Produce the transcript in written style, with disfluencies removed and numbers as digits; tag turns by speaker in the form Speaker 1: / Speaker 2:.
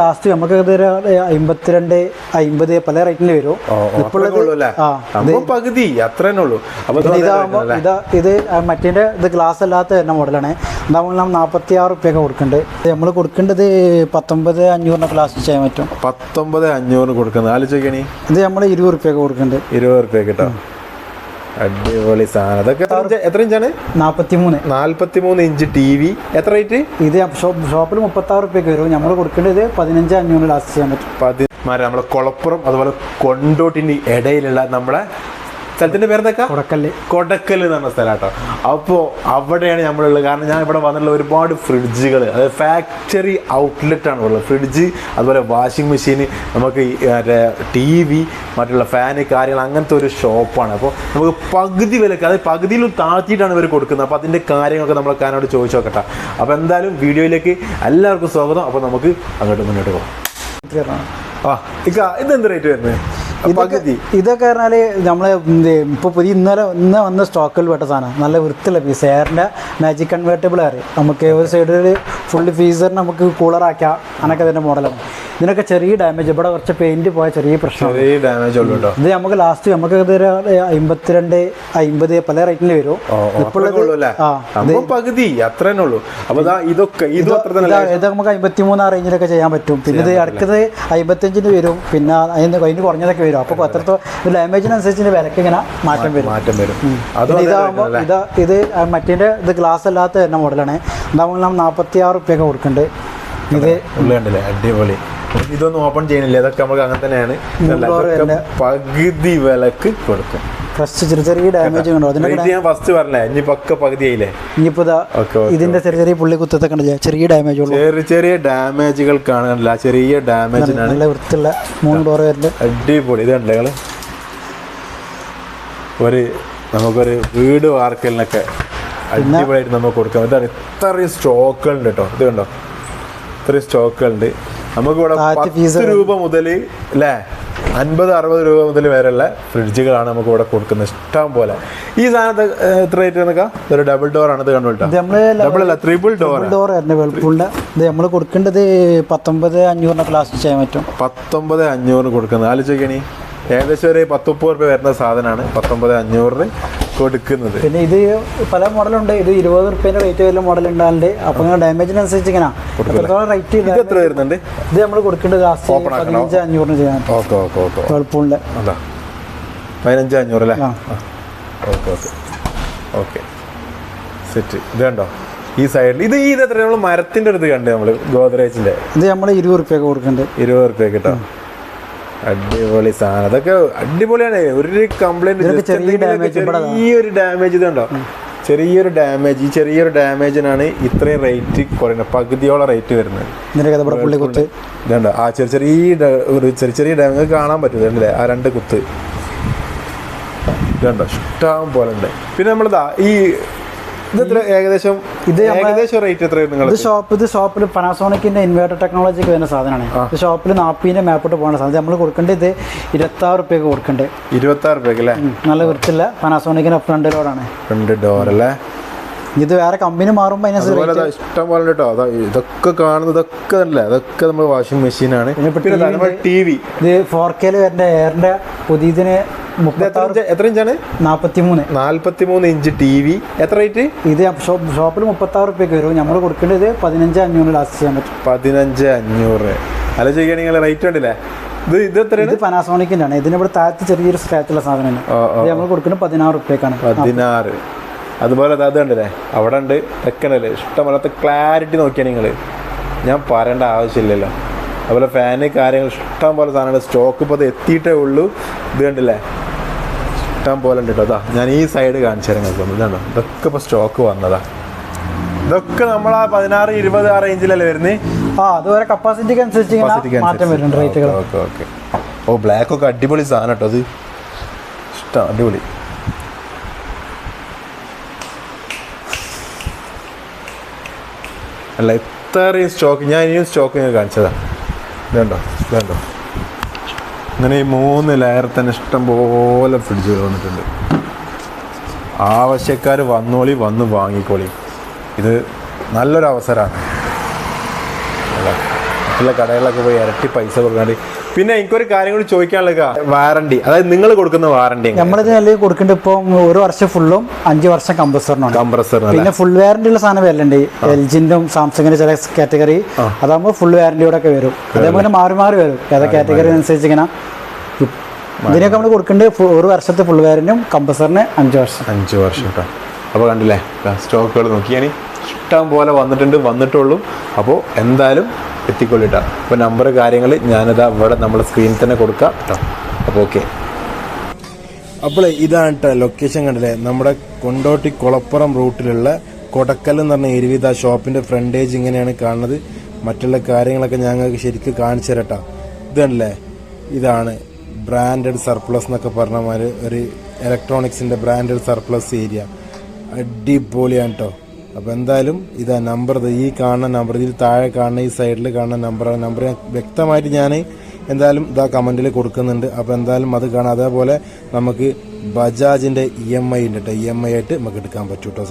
Speaker 1: Last നമുക്ക് $52, $50 പല റേറ്റിൽ വരും.
Speaker 2: പകുതി അത്ര
Speaker 3: ഇത് മറ്റേ ഇത് ഗ്ലാസ് അല്ലാത്ത തന്നെ മോഡലാണ്. നമ്മൾ $46 കൊടുക്കുന്നുണ്ട്. നമ്മൾ കൊടുക്കേണ്ടത് 19,500 ക്ലാസ് ചെയ്യാൻ പറ്റും.
Speaker 2: 19,500 കൊടുക്കുന്നത് ആലോചിക്കണേ.
Speaker 3: ഇത് നമ്മൾ $20 കൊടുക്കുന്നുണ്ട്.
Speaker 2: $20 കേട്ടോ. അടിപൊളി സാധനം. അതൊക്കെ എത്ര ഇഞ്ചാണ്? 43 ഇഞ്ച് TV. എത്ര റേറ്റ്?
Speaker 3: ഇത് ഷോപ്പിൽ $36 വരും. നമ്മൾ കൊടുക്കേണ്ടത് 15,500 ലാസ്റ്റ് ചെയ്യാൻ പറ്റും.
Speaker 2: നമ്മളെ കൊളപ്പുറം അതുപോലെ കൊണ്ടോട്ടിൻ്റെ ഇടയിലുള്ള നമ്മളെ സ്ഥലത്തിന്റെ പേരെന്തൊക്കെ? കൊടക്കൽ എന്ന് പറഞ്ഞ സ്ഥലം കേട്ടോ. അപ്പോൾ അവിടെയാണ് നമ്മളുള്ളത്. കാരണം ഞാൻ ഇവിടെ വന്നിട്ടുള്ള ഒരുപാട് ഫ്രിഡ്ജുകൾ, അതായത് ഫാക്ടറി ഔട്ട്ലെറ്റ് ആണ് ഉള്ളത്. ഫ്രിഡ്ജ് അതുപോലെ വാഷിംഗ് മെഷീൻ, നമുക്ക് മറ്റേ TV, മറ്റുള്ള ഫാന് കാര്യങ്ങൾ, അങ്ങനത്തെ ഒരു ഷോപ്പാണ്. അപ്പോൾ നമുക്ക് പകുതി വിലക്ക്, അതായത് പകുതിയിലും താഴ്ത്തിയിട്ടാണ് ഇവർ കൊടുക്കുന്നത്. അപ്പോൾ അതിൻ്റെ കാര്യങ്ങളൊക്കെ നമ്മൾ കാനോട് ചോദിച്ചു നോക്കട്ടെ. അപ്പോൾ എന്തായാലും വീഡിയോയിലേക്ക് എല്ലാവർക്കും സ്വാഗതം. അപ്പോൾ നമുക്ക് അങ്ങോട്ട് മുന്നോട്ട് പോകാം. ഇതെന്ത് റേറ്റ് വരുന്നത്?
Speaker 3: ഇതൊക്കെ പറഞ്ഞാൽ നമ്മൾ ഇപ്പോൾ ഇന്ന് വന്ന സ്റ്റോക്കിൽ പെട്ട സാധനം. നല്ല വൃത്തിയുള്ള പീസ്. എയറിൻ്റെ മാജിക് കൺവേർട്ടബിൾ അറിയാം. നമുക്ക് ഒരു സൈഡിൽ ഫുള്ള് ഫീസറിന് നമുക്ക് കൂളറാക്കാം. അങ്ങനെയൊക്കെ ഇതിൻ്റെ മോഡലാണ്. ഇതിനൊക്കെ ചെറിയ ഡാമേജ്, ഇവിടെ കുറച്ച് പെയിന്റ് പോയ ചെറിയ പ്രശ്നം. ഇത് നമുക്ക് ലാസ്റ്റ് നമുക്ക് $52, $50 പല റേറ്റിൽ വരും.
Speaker 2: പകുതി അത്ര
Speaker 3: ഇതൊക്കെ ഇത് നമുക്ക് 53 ആ റേഞ്ചിലൊക്കെ ചെയ്യാൻ പറ്റും. പിന്നെ ഇത് അടുത്തത് 55 വരും. പിന്നെ അതിന് കുറഞ്ഞതൊക്കെ വരും. അപ്പോൾ എത്രത്തോളം ഡാമേജിനനുസരിച്ച് വിലക്ക് ഇങ്ങനെ മാറ്റം വരും. ഇത് മറ്റേ ഇത് ഗ്ലാസ് അല്ലാത്ത തന്നെ മോഡലാണ്. നമ്മൾ $46 കൊടുക്കുന്നുണ്ട്. ഇത്
Speaker 2: അടിപൊളി. ഇതൊന്നും ഓപ്പൺ ചെയ്യണില്ല. ഇതൊക്കെ നമുക്ക് അങ്ങനെ തന്നെയാണ്. പകുതി വിലക്ക് കൊടുക്കും.
Speaker 3: ചെറിയ ഡാമേജ്
Speaker 2: ഞാൻ ഫസ്റ്റ് പറഞ്ഞേ. ഇനിയിപ്പോ പകുതി ആയില്ലേ?
Speaker 3: ഇനിയിപ്പോ ഇതിന്റെ ചെറിയ പുള്ളി കുത്തൊക്കെ ഉണ്ടല്ലേ, ചെറിയ ഡാമേജ്,
Speaker 2: ചെറിയ ഡാമേജുകൾ കാണാനില്ല. ചെറിയ ഡാമേജിനാണ്.
Speaker 3: നല്ല വൃത്തിയുള്ള 3 ഡോർ വരുന്നത്.
Speaker 2: അടിപൊളി. ഇത് കണ്ടേ നമുക്കൊരു വീട് വാർക്കലിനൊക്കെ അടിപൊളിയായിട്ട് നമുക്ക് കൊടുക്കാം. ഇതാണ് ഇത്രയും സ്റ്റോക്കുകളുണ്ട് കേട്ടോ. ഇത് കണ്ടോ, ഇത്രയും സ്റ്റോക്കുകളുണ്ട്. നമുക്കിവിടെ $10 മുതൽ അല്ലേ 50-60 രൂപ മുതൽ വരെയുള്ള ഫ്രിഡ്ജുകളാണ് നമുക്ക് ഇവിടെ കൊടുക്കുന്നത്. ഇഷ്ടം പോലെ. ഈ സാധനത്തെ എത്ര റേറ്റ് എന്നൊക്കെ? ഒരു ഡബിൾ ഡോർ ആണ്. ഇത് കണ്ടോ, ഡബിൾ അല്ല, ട്രിപ്പിൾ ഡോർ.
Speaker 3: ഇത് നമ്മൾ കൊടുക്കേണ്ടത് 19,500 ക്ലാസ് ചെയ്യാൻ പറ്റും.
Speaker 2: 19,500 കൊടുക്കുന്നത് ആലോചിക്കണേ. ഏകദേശം ഒരു $10-30 വരുന്ന സാധനമാണ് 19,500 കൊടുക്കുന്നത്.
Speaker 3: പിന്നെ ഇത് പല മോഡലുണ്ട്. ഇത് $20 റേറ്റ് വരുന്ന മോഡൽ ഉണ്ടാകുന്നുണ്ട്. അപ്പോൾ ഡാമേജിനനുസരിച്ച് ഇങ്ങനെ എത്രത്തോളം റേറ്റ്
Speaker 2: എത്ര വരുന്നുണ്ട്?
Speaker 3: ഇത് നമ്മൾ കൊടുക്കേണ്ടത് 15,500 ചെയ്യാൻ. വേൾപൂളിൻ്റെ
Speaker 2: 15,500 അല്ലേ? Okay set. ഇത് കണ്ടോ ഈ സൈഡിൽ. ഇത് എത്ര? നമ്മൾ മരത്തിൻ്റെ ഒരു ഇത് കണ്ട് നമ്മൾ ഗോദ്രേജിൻ്റെ.
Speaker 3: ഇത് നമ്മൾ $20 കൊടുക്കുന്നുണ്ട്.
Speaker 2: $20 കേട്ടോ. അടിപൊളി സാധനം. അതൊക്കെ അടിപൊളിയാണ്. ഒരു കംപ്ലൈന്റ്, ചെറിയൊരു ഡാമേജ്. ഇതുണ്ടോ, ചെറിയൊരു ഡാമേജ്. ഈ ചെറിയൊരു ഡാമേജിനാണ് ഇത്രയും റേറ്റ് കുറയുന്നത്. പകുതിയോളം റേറ്റ് വരുന്നത്. ഇതുണ്ടോ, ആ ചെറിയ ഡാമേജ് കാണാൻ പറ്റും. ആ 2 കുത്ത് ഇതുണ്ടോ, ഇഷ്ടം പോലെ ഉണ്ട്. പിന്നെ നമ്മളിതാ ഏകദേശം റേറ്റ് എത്ര?
Speaker 3: ഇത് ഷോപ്പിൽ പനാസോണിക്കിന്റെ ഇൻവേർട്ടർ ടെക്നോളജിക്ക് വരുന്ന സാധനമാണ്. ഇത് ഷോപ്പിൽ 40 മേപ്പോട്ട് പോകുന്ന സാധനം. നമ്മൾ കൊടുക്കേണ്ടത് $26 കൊടുക്കേണ്ടത്.
Speaker 2: $26 അല്ലേ?
Speaker 3: നല്ല വൃത്തിയുള്ള പനാസോണിക്കിന്റെ ഫ്രണ്ട് ഡോറാണ്.
Speaker 2: ഫ്രണ്ട് ഡോർ അല്ലേ?
Speaker 3: ഇത് വേറെ കമ്പനി മാറുമ്പോൾ അതിനനുസരിച്ച്
Speaker 2: ഇഷ്ടം പോലെ കേട്ടോ. ഇതൊക്കെ കാണുന്നതൊക്കെ അല്ലേ, അതൊക്കെ നമ്മൾ വാഷിംഗ് മെഷീനാണ്. TV
Speaker 3: ഇത് 4K വരുന്ന എയറിന്റെ പുതിയതിന്
Speaker 2: എത്ര ഇഞ്ചാണ്? 43 ഇഞ്ച് TV. എത്ര റേറ്റ്?
Speaker 3: ഇത് ഷോപ്പിൽ $36 വരും. നമ്മൾ കൊടുക്കേണ്ടത് 15,500 ലാസ്റ്റ് ചെയ്യാൻ പറ്റും.
Speaker 2: 15,500 അല്ല ചെയ്യുകയാണെങ്കിൽ റേറ്റ് ഉണ്ടല്ലേ? ഇത് എത്രയാണ്?
Speaker 3: പനാസോണിക്കിന്റെ ആണ്. ഇതിന് ഇവിടെ താഴത്ത് ചെറിയൊരു സ്ക്രാച്ചുള്ള സാധനമാണ്. നമ്മൾ കൊടുക്കുന്നത് $16.
Speaker 2: 16. അതുപോലെ അത് കണ്ടല്ലേ, അവിടെ ഉണ്ട് വെക്കണല്ലേ. ഇഷ്ടമല്ലാത്ത ക്ലാരിറ്റി നോക്കിയാൽ നിങ്ങൾ, ഞാൻ പറയേണ്ട ആവശ്യമില്ലല്ലോ. അതുപോലെ ഫാന് കാര്യങ്ങൾ ഇഷ്ടം പോലെ സാധനങ്ങൾ സ്റ്റോക്ക് ഇപ്പോൾ അത് എത്തിയിട്ടേ ഉള്ളൂ. ഇത് കണ്ടില്ലേ, ഇഷ്ടം പോലെ ഉണ്ട് കേട്ടോ. അതാ ഞാൻ ഈ സൈഡ് കാണിച്ചു തരാൻ നോക്കുന്നു. ഇതാണോ, ഇതൊക്കെ ഇപ്പോൾ സ്റ്റോക്ക് വന്നതാ. ഇതൊക്കെ നമ്മൾ ആ 16-20 ആ റേഞ്ചിലല്ലേ വരുന്നത്.
Speaker 3: അതുപോലെ കപ്പാസിറ്റിക്ക് അനുസരിച്ച് മാറ്റം വരുന്നുണ്ട് റേറ്റുകൾ.
Speaker 2: ഓക്കെ. ഓ, ബ്ലാക്ക് ഒക്കെ അടിപൊളി സാധനം കേട്ടോ. അത് ഇഷ്ടം, അടിപൊളി. അല്ല, ഇത്രയും സ്റ്റോക്ക് ഞാൻ ഇനിയും സ്റ്റോക്ക് ഞാൻ കാണിച്ചതാണ്. ഇതുണ്ടോ, ഇങ്ങനെ ഈ 3 ലെയർ തന്നെ ഇഷ്ടം പോലെ ഫ്രിഡ്ജുകൾ വന്നിട്ടുണ്ട്. ആവശ്യക്കാർ വന്ന് വാങ്ങിക്കോളി. ഇത് നല്ലൊരു അവസരമാണ്. മറ്റുള്ള കടകളിലൊക്കെ പോയി ഇരട്ടി പൈസ കൊടുക്കാണ്ട്. പിന്നെ എനിക്കൊരു കാര്യം കൂടി ചോദിക്കാനുള്ള വാറണ്ടി, അതായത് നിങ്ങൾ കൊടുക്കുന്ന വാറണ്ടി
Speaker 3: നമ്മളിത് നല്ല കൊടുക്കേണ്ടത് ഇപ്പോൾ 1 വർഷം ഫുള്ളും 5 വർഷം കമ്പ്രസറിനാണ്. പിന്നെ ഫുൾ വാറണ്ടി ഉള്ള സാധനം വരലുണ്ട്, LGന്റെയും സാംസങ്ങിന്റെ ചില കാറ്റഗറി, അതാകുമ്പോൾ ഫുൾ വാറണ്ടിയോടെ ഒക്കെ വരും. അതേപോലെ മാറി മാറി വരും ഏതാ കാറ്റഗറി അനുസരിച്ച്. ഇങ്ങനെ ഇതിനൊക്കെ നമ്മൾ കൊടുക്കേണ്ടത് 1 വർഷത്തെ ഫുൾ വാറണ്ടിയും കമ്പ്രസറിന് 5 വർഷം.
Speaker 2: 5 വർഷം കേട്ടോ. അപ്പോൾ കണ്ടില്ലേ സ്റ്റോക്കുകൾ നോക്കിയാൽ ഇഷ്ടം പോലെ വന്നിട്ടുള്ളൂ. അപ്പോൾ എന്തായാലും എത്തിക്കൊള്ളിട്ടാ. അപ്പോൾ നമ്പർ കാര്യങ്ങൾ ഞാനിതാ ഇവിടെ നമ്മുടെ സ്ക്രീനിൽ തന്നെ കൊടുക്കാം കേട്ടോ. അപ്പോൾ ഓക്കെ. അപ്പോൾ ഇതാണ് കേട്ടോ ലൊക്കേഷൻ കണ്ടില്ലേ, നമ്മുടെ കൊണ്ടോട്ടി കുളപ്പുറം റൂട്ടിലുള്ള കൊടക്കൽ എന്ന് പറഞ്ഞ ഏരിയ. ആ ഷോപ്പിൻ്റെ ഫ്രണ്ടേജ് ഇങ്ങനെയാണ് കാണുന്നത്. മറ്റുള്ള കാര്യങ്ങളൊക്കെ ഞങ്ങൾക്ക് ശരിക്കും കാണിച്ചു തരട്ടോ. ഇതല്ലേ, ഇതാണ് ബ്രാൻഡഡ് സർപ്ലസ് എന്നൊക്കെ പറഞ്ഞ മാതിരി ഒരു ഇലക്ട്രോണിക്സിൻ്റെ ബ്രാൻഡഡ് സർപ്ലസ് ഏരിയ. അടിപൊളിയാണ് കേട്ടോ. അപ്പോൾ എന്തായാലും ഇതാ നമ്പർ, ഈ കാണുന്ന നമ്പർ, ഇതിൽ താഴെ കാണുന്ന ഈ സൈഡിൽ കാണുന്ന നമ്പർ വ്യക്തമായിട്ട് ഞാൻ എന്തായാലും ഇതാ കമൻറ്റിൽ കൊടുക്കുന്നുണ്ട്. അപ്പോൾ എന്തായാലും അത് കാണാം. അതേപോലെ നമുക്ക് ബജാജിൻ്റെ EMI ഉണ്ട് കേട്ടോ, EMI ആയിട്ട് നമുക്ക് എടുക്കാൻ പറ്റും കേട്ടോ.